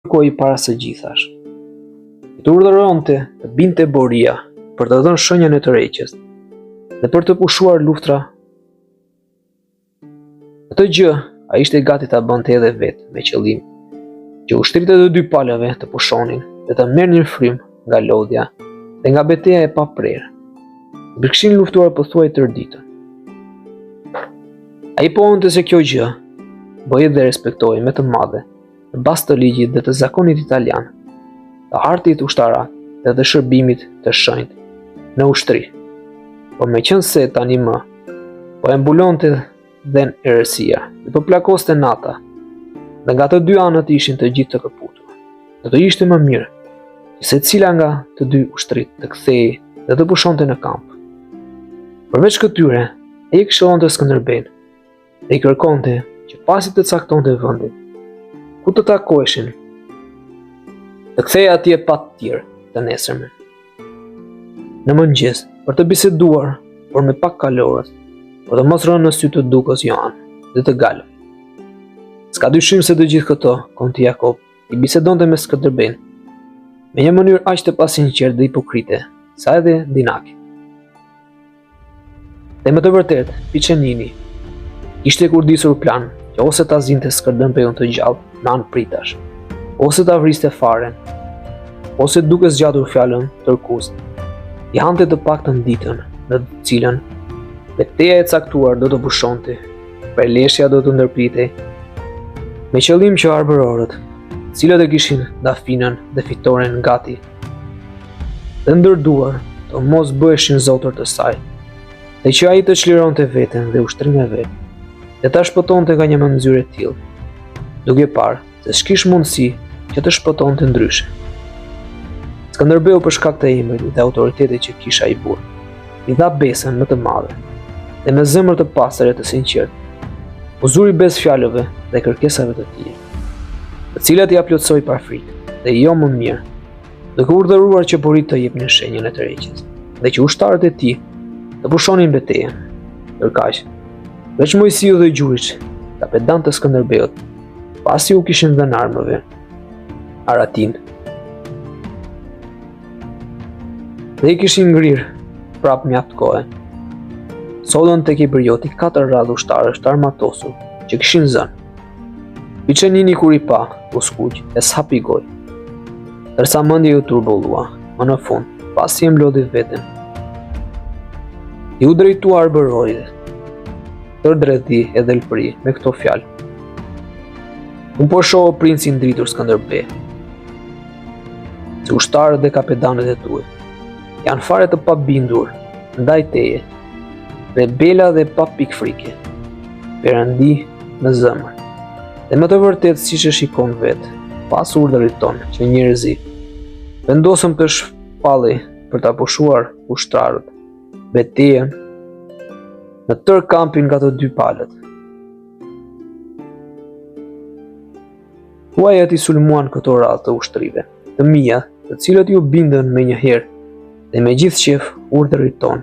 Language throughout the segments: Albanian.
kërkoi para së gjithash. I të urdhëronte të binte Boria për të dhënë shenjën e tërheqjes dhe për të pushuar luftra. Këtë gjë ai ishte gati ta bënte edhe vetë me qëllim që ushtrit e të dy palëve të pushonin dhe të merrnin frymë nga lodhja dhe nga betejë e paprerë. Dhe kishin luftuar pothuaj tërë ditën. Ai pohonte se kjo gjë bëhej dhe respektohej me të madhe në bazë të ligjit dhe të zakonit italian, të hartit ushtarak dhe të shërbimit të shenjtë në ushtri. Por meqense tani më po e mbulonte dhe në erësia dhe po plakoste nata, dhe nga të dy anët ishin të gjithë të këputur. Do të ishte më mirë që secila nga të dy ushtrit të kthehej dhe të pushonte në kamp. Përveç këtyre, ai këshillonte Skënderbein dhe i kërkonte që pasi të caktonte vendin ku të takoheshin, të kthehej atje patjetër të nesërmen. Në mëngjes, për të biseduar, por me pak kalorës, por të mos rënë në sy të dukës Johan dhe të Galën. S'ka dyshim se të gjithë këto, konti Jakob i bisedonte me Skënderbein me një mënyrë aq të pasinqertë dhe hipokrite, sa edhe dinake. Dhe me të vërtet, Piccinini ishte kurdisur plan që ose ta zinte Skënderbeun të gjallë në anë pritash, ose ta vriste faren, ose duke zgjatur fjalën tërkust, i hante të paktën ditën në të cilën betejë e caktuar do të pushonte, përleshja do të ndërpritej, me qëllim që arbërorët, cilët e kishin dafinën dhe fitoren gati, dhe ndërduar të mos bëheshin zotër të saj, dhe që ai të çlironte veten dhe ushtrinë e vet, dhe ta shpëtonte nga një mënyrë e tillë, duke parë se s'kish mundësi që të shpëtonte ndryshe. Skënderbeu për shkak të emrit dhe autoritetit që kisha ai burr, i dha besën më të madhe, dhe me zemër të pastër e të sinqertë, u zuri bes fjalëve dhe kërkesave të tij, të cilat ia plotsoi pa frikë, dhe jo më mirë, duke urdhëruar që Borit të jepnin shenjën e tërheqjes, dhe që ushtarët e tij të pushonin betejën. Ndërkaq, veç Mojsiu dhe Gjuriç, kapetan të Skënderbeut, pasi u kishin dhënë armëve Aratin, dhe i kishin ngrirë prap mjaft kohë, sollën tek Ibrioti 4 radhë ushtarësh të armatosur që kishin zënë. Piccinini kur i pa, u skuq e s'hapi gojë, ndërsa mendja u turbullua, më në fund, pasi e mlodhi veten. I u drejtua arbërorit, tërdredhi e dhelpëri me këto fjalë. Unë po shoh princin dritur Skënderbeu, se ushtarët dhe kapetanët e tuaj janë fare të pabindur ndaj teje, dhe bela dhe pa pikë frike, perëndi në zemër. Dhe më të vërtet siç e shikon vetë, pas urdhërit tonë që njerëzi vendosëm të shpallej për ta pushuar ushtarët betejën në tërë kampin nga të dy palët. Huaj ati sulmuan këto radhë të ushtrive, të mia, të cilët ju bindën me një herë dhe me gjithë qef urdhërit tonë.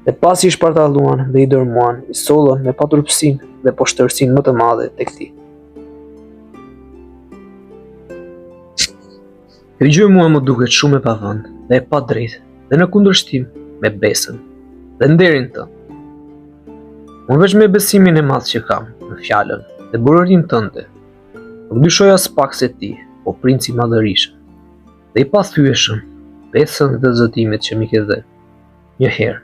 Dhe pasi i shpartalluan dhe i dërmuan, i sollën me paturpsinë dhe poshtërsinë më të madhe tek ti. Kjo gjë mua më duket shumë e pavënd dhe e padrejtë dhe në kundërshtim me besën dhe nderin tënd. Unë veç me besimin e madh që kam në fjalën dhe burërinë tënde, nuk dyshoja s'pak se ti, o princi madhërishëm, dhe i pathyeshëm, besën dhe zëtimit që mi ke dhënë një herë.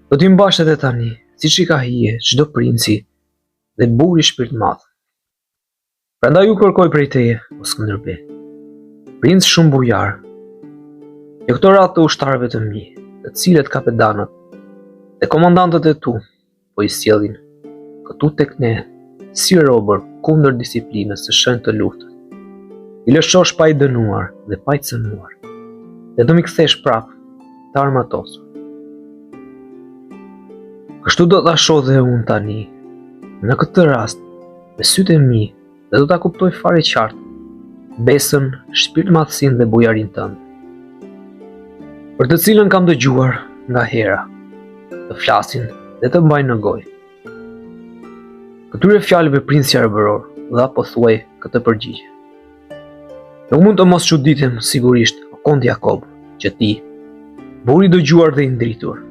Do t'i mbash edhe tani, siç i ka hije çdo princi dhe burri shpirt madh. Prandaj ju kërkoj prej teje, o Skënderbeu, princ shumë bujar, që këto radhë të ushtarëve të mi, të cilët kapetanët dhe komandantët e tu po i sjellin këtu tek ne si robër kundër disiplinës së shenjtë të luftës, i lëshosh pa i dënuar dhe pa i cënuar, dhe do mi kthesh prap të armatosur. Kështu do ta shoh dhe unë tani, në këtë rast, me sytë e mi, dhe do ta kuptoj fare qartë besën, shpirtmadhsinë dhe bujarinë tënde, për të cilën kam dëgjuar nga hera, të flasin dhe të mbajnë në gojë. Këtyre fjalëve princi arbëror dha pothuaj këtë përgjigje. Nuk mund të mos çuditem sigurisht, o Kont Jakob, që ti, burri i dëgjuar dhe i ndritur,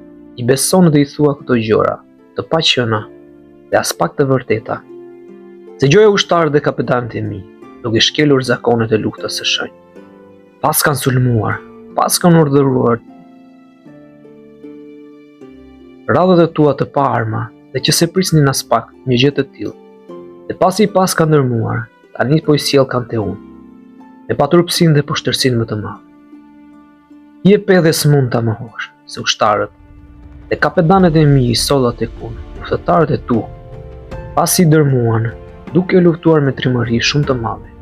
i beson dhe i thua këto gjëra, të paqëna dhe as pak të vërteta. Se gjoja ushtarët dhe kapetanët e mi, duke shkelur zakonet e luftës së shenjtë. Pas kanë sulmuar, pas kanë urdhëruar radhët e tua të pa arma dhe që se prisnin as pak një gjë të tillë. Dhe pasi pas kanë ndërmuar, tani po i sjell kanë te unë, me paturpsinë dhe poshtërsinë më të madhe. Ti e pe dhe s'mund ta mohosh, se ushtarët dhe kapetanët e mi i solla tek unë, luftëtarët e tu, pasi dërmuan, duke luftuar me trimëri shumë të madhe.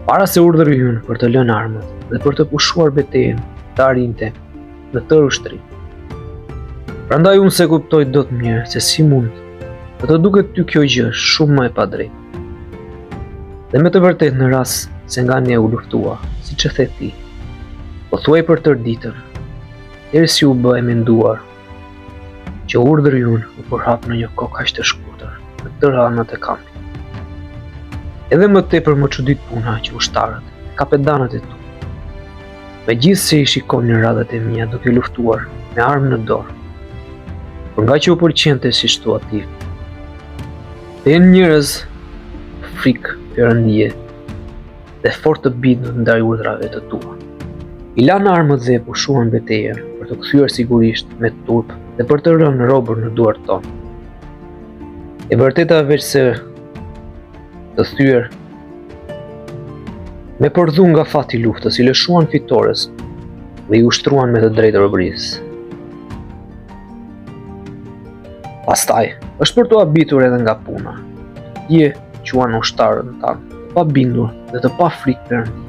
Para se urdhri ynë për të lënë armët dhe për të pushuar betejën të arrinte në tërë ushtri. Prandaj unë se kuptoj dot mirë se si mund të duket ty kjo gjë shumë më e padrejtë. Dhe me të vërtetë në rast se nga ne u luftua, siç e the ti, po thuaj për tërë ditën, derisi u bë e menduar që urdhri ynë u përhap në një kohë kaq të shkurtër në tërë anët e kampit. Edhe më tepër më çudit puna që ushtarët, kapetanët e tu, megjithse i shikonin radhët e mia duke luftuar me armë në dorë, por nga që u pëlqente siç thua ti, të jenë njerëz frikë perëndie dhe fort të bindur ndaj urdhrave të tua. I lanë armët dhe e pushuan betejën për të kthyer sigurisht me turp dhe për të rënë robër në duart tonë. E vërteta veç se të thyer me përdhu nga fati luftës, i lëshuan fitores dhe i ushtruan me të drejtë robërisë. Pastaj, është për të habitur edhe nga puna. Je quan ushtarët tanë, të pa bindur dhe të pa frikë perëndie.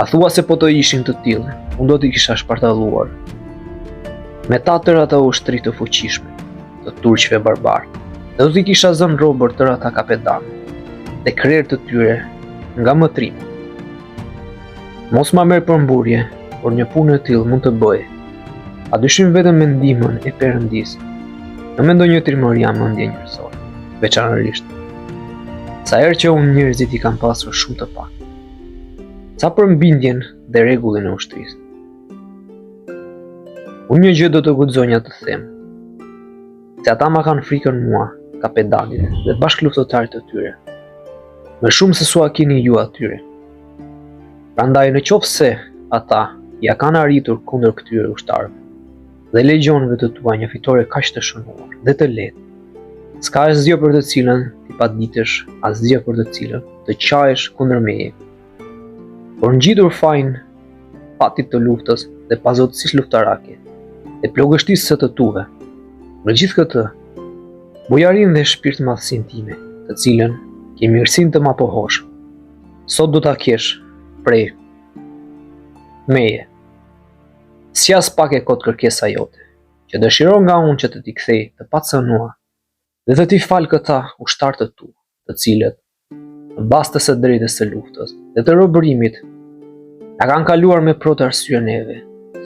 A thua se po të ishin të tillë, unë do t'i kisha shpartalluar me ta tërë ata ushtri të fuqishme, të turqëve barbarë, dhe do t'i kisha zënë robër tërë ata kapetanë dhe krerë të tyre nga mëtrimi. Mos ma merr për mburje, por një punë e tillë mund të bëj. A dyshim vetëm me ndihmën e Perëndisë, në me ndonjë trimëria mendje njerëzore, veçanërisht sa herë që unë njerëzit i kam pasur shumë të pak. Sa për mbindjen dhe rregullin e ushtrisë. Unë një gjë do të guxonja të them, se ata ma kanë frikën mua, kapetanit dhe bashkëluftëtarit të tyre, më shumë se sa keni ju atyre. Prandaj në qoftë se ata ja kanë arritur kundër këtyre ushtarëve dhe legionëve të tua një fitore kaq të shënuar dhe të lehtë, s'ka asgjë për të cilën ti paditësh, asgjë për të cilën të qahesh kundër meje. Por ngjitur fajin fatit të luftës dhe pazotësisë luftarake e plogështisë së të tuve, në gjithë këtë, bujarin dhe shpirt madhësin time, të cilën ke mirësin të ma pohosh, sot do ta kesh prej meje. Si as pak e kot kërkesa jote, që dëshiron nga unë që të t'i kthej të pacënuar dhe të t'i fal këta ushtarë të tu, të cilët, në bazë të së drejtës së luftës dhe të robërimit, na kanë kaluar me protë arsye neve,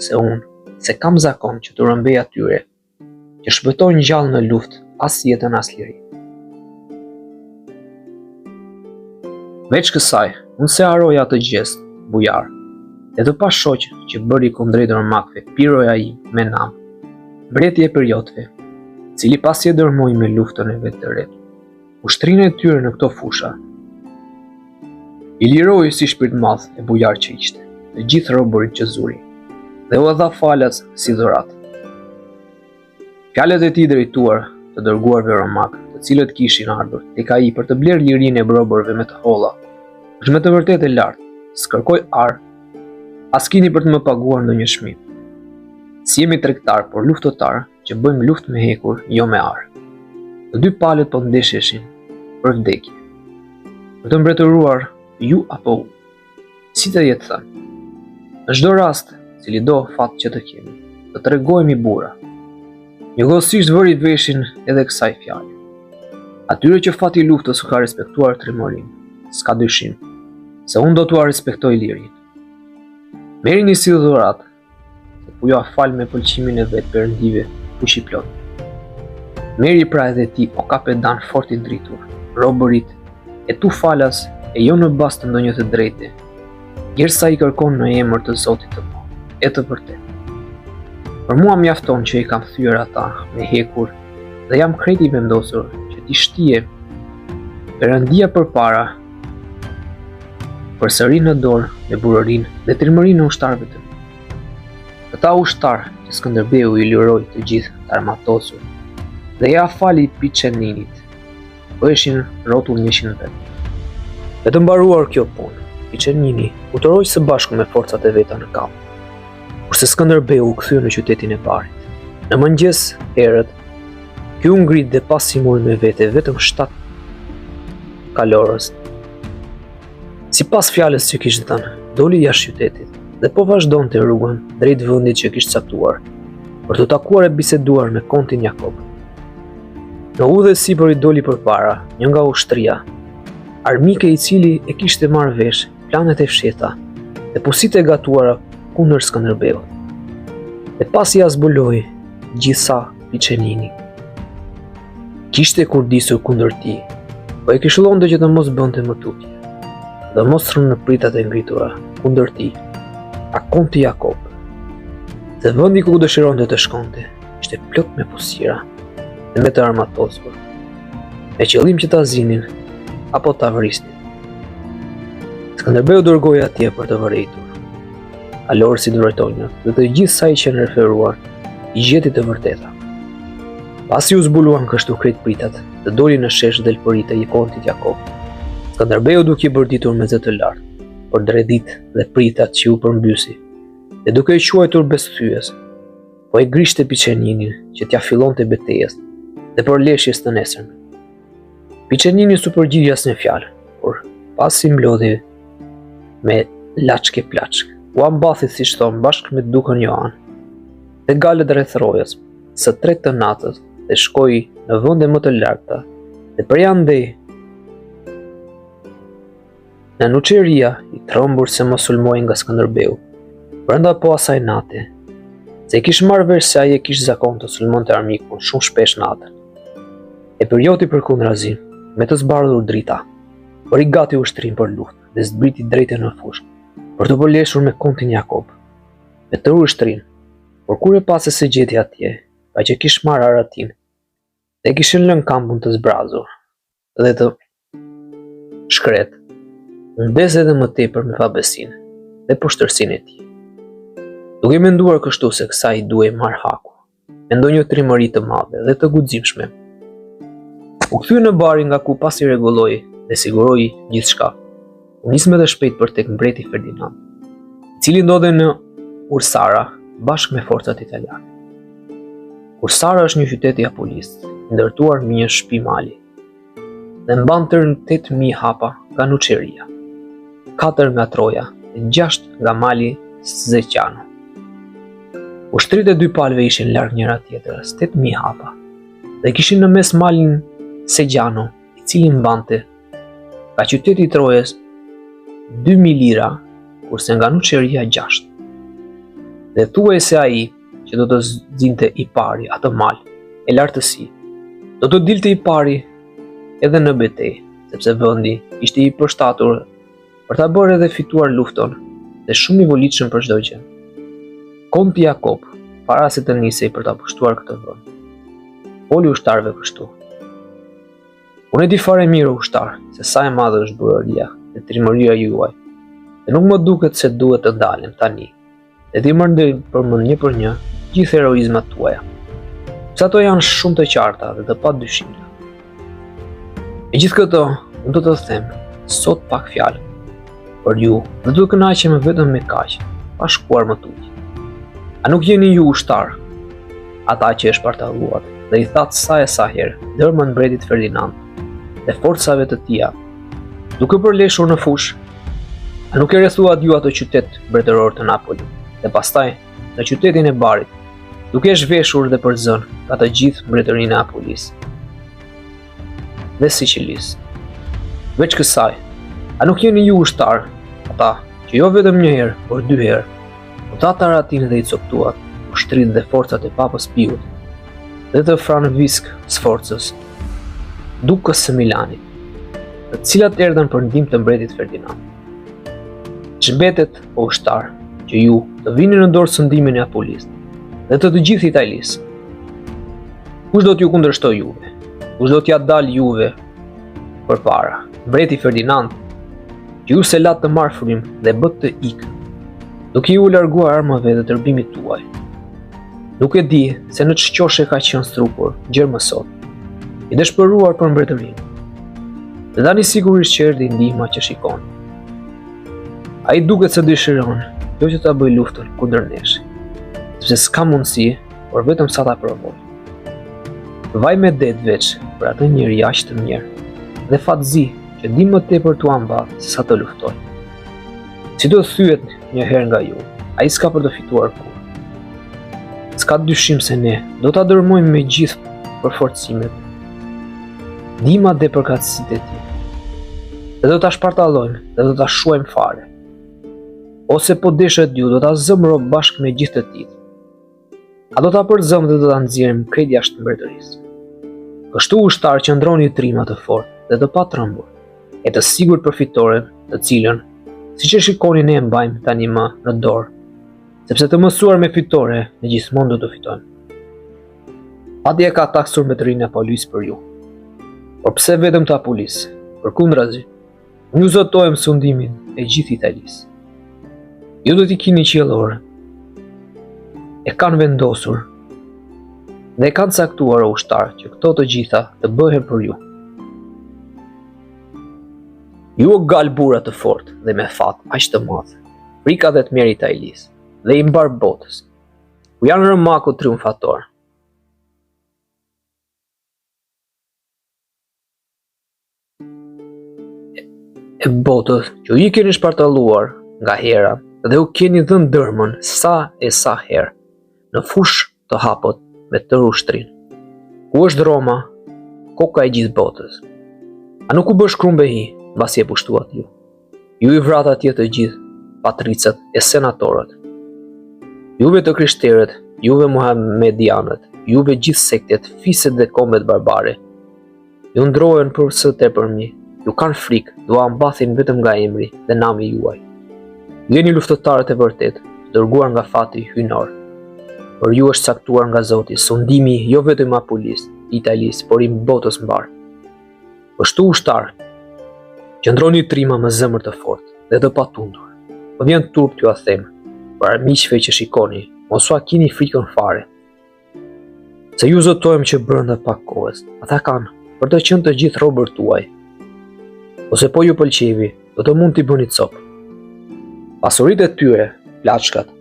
se unë, se kam zakon që të rëmbej atyre, që shpëtojnë gjallë në luftë as jetën as liri. Veç kësaj, unë se haroja të gjest, bujar, dhe të pa shoq që bëri kundrejtër makve, piroja i me nam, mbreti e periodve, cili pasi e dërmoi me luftën e vetë të retë, ushtrinë e tyre në këto fusha. I liroi si shpirt madh e bujar që ishte, të gjithë robërit që zuri, dhe u dha falas si dhuratë. Fjalët e tij drejtuar të dërguarve romak, të cilët kishin ardhur tek ai për të blerë lirinë e robërve me të holla, është me të vërtetë e lartë. S'kërkoj ar, as kini për të më paguar ndonjë çmim. Si jemi tregtar, por luftëtar, që bëjmë luftë me hekur, jo me ar. Të dy palët po ndesheshin për vdekje, për të mbretëruar ju apo unë. Si të jetë thënë, në çdo rast, cili do fat që të kemi, të tregojmë burra. Njëkohësisht vëri veshin edhe kësaj fjale. Atyre që fati i luftës u ka respektuar trimërinë, s'ka dyshim, se unë do t'ua respektoj lirin. Merrini si dhuratë, se po ja fal me pëlqimin e vetë perëndive fuqi plot. Meri pra edhe ti o kapetan fort i ndritur, robërit, e tu falas e jo në bazë të ndonjë të drejtë, derisa i kërkon në emër të Zotit të Madh, e të vërtetë. Për mua mjafton që i kam thyer ata me hekur dhe jam krejt i vendosur që t'i shtije Perëndia përpara përsëri në dorë me burorinë dhe trimërinë e ushtarëve të mi. Këta ushtarë që Skënderbeu i liroi të gjithë të armatosur dhe ja fali Piçeninit, bëheshin rrotull 100 vetë. E të mbaruar kjo punë, Piçenini u tëroi së bashku me forcat e veta në kamp, kurse Skënderbeu u kthye në qytetin e parit. Në mëngjes herët, ky u ngrit dhe pasi mori me vete vetëm 7 kalorës. Sipas fjalës që kishte thënë, doli jashtë qytetit dhe po vazhdonte rrugën drejt vendit që kishte caktuar për të takuar e biseduar me kontin Jakob. Në udhë sipër i doli përpara një nga ushtria, armike i cili e kishte marrë vesh planet e fshehta dhe positë e gatuara kundër Skënderbeut. Dhe pasi ia zbuloi gjithsa Piçenini, kishte kurdisur kundër tij, po e këshillonte që të mos bënte më tutje, dhe mos rënë në pritat e ngritura kundër tij, a konti Jakob. Dhe vendi ku dëshironte të shkonte ishte plot me pusira dhe me të armatosur, me qëllim që ta zinin apo ta vrisnin. Skënderbeu dërgoi atje për të vërejtur kalorë si drejtonjë dhe të gjithë sa i qenë referuar i gjeti të vërteta. Pasi u zbuluan kështu krejt pritat dhe doli në shesh dhelpëritë e kontit Jakob, Skënderbeu duke i bërditur me zë të lartë për dredit dhe pritat që u përmbysi, dhe duke i quajtur besthyes, po e grishte Piçeninin që t'ja fillonte betejës dhe përleshjes të nesërme. Piçenini s'u përgjigj asnjë fjalë, por pasi mblodhi me laçke plaçk, u ambathi siç thon bashkë me dukën Joan dhe galet rreth rrojës së 3 të natës dhe shkoi në vende më të larta dhe përjandej në nuçeria i trombur se mos sulmoi nga Skënderbeu brenda po asaj nate, se i kish marrë vesh se ai e kish zakon të sulmonte armikun shumë shpesh natën. E përjoti përkundrazi me të zbardhur drita, por i gati ushtrin për luftë dhe zbriti drejtë në fushë për të përleshur me kontin Jakob, me tërë ushtrin, por kur e pase se gjeti atje, pa që kish marrë aratin dhe kishin lënë kampun të zbrazur dhe të shkret, ndes edhe më tepër me pabesinë dhe poshtërsinë e tij. Duke menduar kështu se kësaj duhej marr haku, me ndonjë trimëri të madhe dhe të guximshme, u kthye në barin nga ku pasi rregulloi dhe siguroi gjithçka. U nis me të shpejt për tek mbreti Ferdinand, i cili ndodhej në Ursara bashkë me forcat italiane. Ursara është një qytet i Apulisë, ndërtuar mbi një shtëpi mali, dhe mban tërë 8.000 hapa nga nuçeria, 4 nga Troja dhe 6 nga mali Zeciano. Ushtrit e dy palëve ishin larg njëra tjetrës 8.000 hapa dhe kishin në mes malin Segjano, i cili mbante nga qyteti i Trojës 2.000 lira, kurse nga nuçeria 6. Dhe thuaj se ai që do të zinte i pari atë mal e lartësi, do të dilte i pari edhe në betejë, sepse vendi ishte i përshtatur për ta bërë edhe fituar luftën dhe shumë i volitshëm për çdo gjë. Konti Jakob, para se të nisej për ta pushtuar këtë vend, foli ushtarëve kështu: "Unë e di fare mirë ushtar, se sa e madhe është buroria dhe trimëria juaj, dhe nuk më duket se duhet të dalem tani, dhe ti mërndej përmend një për një gjithë heroizmat tuaja, se ato janë shumë të qarta dhe të padyshimta. Me gjithë këto, unë do të them sot pak fjalë për ju dhe do të kënaqem vetëm me kaq, pa shkuar më tutje. A nuk jeni ju ushtar?" Ata që e shpartalluat dhe i thatë sa e sa herë dërmën mbretit Ferdinand dhe forcave të tija, duke përleshur në fushë. A nuk e rrethuat ju ato qytet mbretëror të Napoli, dhe pastaj në qytetin e barit, duke zhveshur dhe përzën ka të gjithë mbretërinë e Apulisë dhe Sicilisë. Veç kësaj, a nuk jeni ju ushtar, ata që jo vetëm një herë, por 2 herë, utat Aratin dhe i coptuat ushtrit dhe forcat e Papës Piut dhe të Franvisk Sforcës, dukës së Milanit, të cilat erdhën për ndihmë të mbretit Ferdinand. Ç'mbetet, o ushtar, që ju të vini në dorë sëndimin e Apulist dhe të gjithë Italisë. Kush do t'ju kundërshtoj juve? Kush do t'ja dal juve përpara? Mbreti Ferdinand, që ju se latë të marrë frym dhe bët të ikë, duke ju larguar armave dhe tërbimit tuaj. Nuk e di se në ç'qoshe ka qenë strupur gjerë më sot, i dëshpëruar për mbretërinë. Dhe tani sigurisht që erdhi ndihma që shikon. Ai duket se dëshiron jo që ta bëj luftën kundër nesh, sepse s'ka mundësi, por vetëm sa ta provoj. Vaj me det veç për atë njeri aq të mirë dhe fatëzi që di më tepër t'u ambath se sa të luftoj. Si do thyet një herë nga ju, ai s'ka për të fituar kur. S'ka dyshim se ne do ta dërmojmë me gjithë përforcimet, ndihmat dhe përkatësitë e tij. Dhe do ta shpartallojmë dhe do ta shuajmë fare. Ose po deshet ju do ta zëmë rob bashkë me gjithë të tij. A do ta përzëm dhe do ta nxjerrim krejt jashtë mbretërisë. Kështu ushtar qëndroni trima të fortë dhe të patrembur, e të sigurt për fitoren, të cilën, siç e shikoni ne e mbajmë tani më në dorë, sepse të mësuar me fitore ne gjithmonë do të fitojmë. Madje ka taksur mbretërinë e Apulis për ju. Por pse vetëm të Apulis? Përkundrazi, ju zotojmë sundimin e gjithë Italisë. Ju do t'i keni qiellor. E kanë vendosur dhe kanë caktuar o ushtar që këto të gjitha të bëhen për ju. Ju o gal burra të fortë dhe me fat aq të madh, frika dhe të mirë Italisë dhe i mbar botës, ku janë rëmaku triumfator. E botës që ju i keni shpartalluar nga hera dhe u keni dhënë dërmën sa herë në fush të hapot me tërë ushtrinë. Ku është Roma, koka e gjithë botës. A nuk u bë shkrumbehi mbasi e pushtuat ju? Ju i vrat atje të gjithë patricët e senatorët. Juve të krishterët, juve muhamedianët, juve gjithë sektet, fiset dhe kombet barbare. Ju ndrohen për së tepërmi, ju kanë frikë, dua mbathin vetëm nga emri dhe nami juaj. Ju jeni luftëtarët e vërtet, dërguar nga fati hyjnor. Por ju është caktuar nga Zoti sundimi jo vetëm Apulis, Italisë, por i botës mbar. Kështu ushtar, qëndroni trima me zemër të fortë dhe të patundur. Po vjen turp t'ju a them, para miqve që shikoni, mos ua kini frikën fare. Se ju zotojmë që brenda pak kohës, ata kanë për të qenë të gjithë robër tuaj. Ose po ju pëlqevi, do të mund t'i bëni copë. Pasuritë e tyre, plaçkat,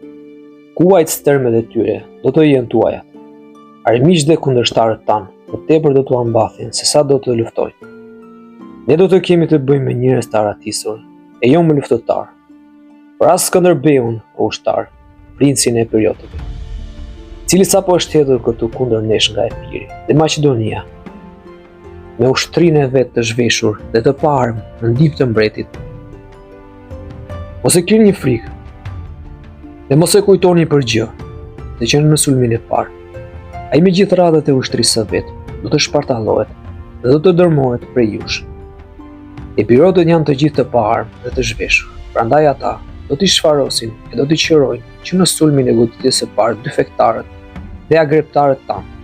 kuajt stërmet e tyre, do të jenë tuajat. Armiqtë dhe kundërshtarët tanë, më tepër do t'u ambathin se sa do të luftojnë. Ne do të kemi të bëjmë me njerëz të aratisur, e jo me luftëtar. Por as Skënderbeun, o ushtar, princin e periotëve, cili sapo është hedhur këtu kundër nesh nga Epiri dhe Maqedonia, me ushtrinë e vet të zhveshur dhe të pa armë në ndihmë të mbretit. Mos e keni një frikë, dhe mos e kujtoni për gjë, dhe që në sulmin e parë, ai me gjithë radhët e ushtrisë së vet do të shpartallohet dhe do të dërmohet prej jush. Epirotët janë të gjithë të pa armë dhe të zhveshur, prandaj ata do t'i shfarosin e do t'i qërojnë që në sulmin e goditjes së parë dy fektarët dhe agreptarët tanë.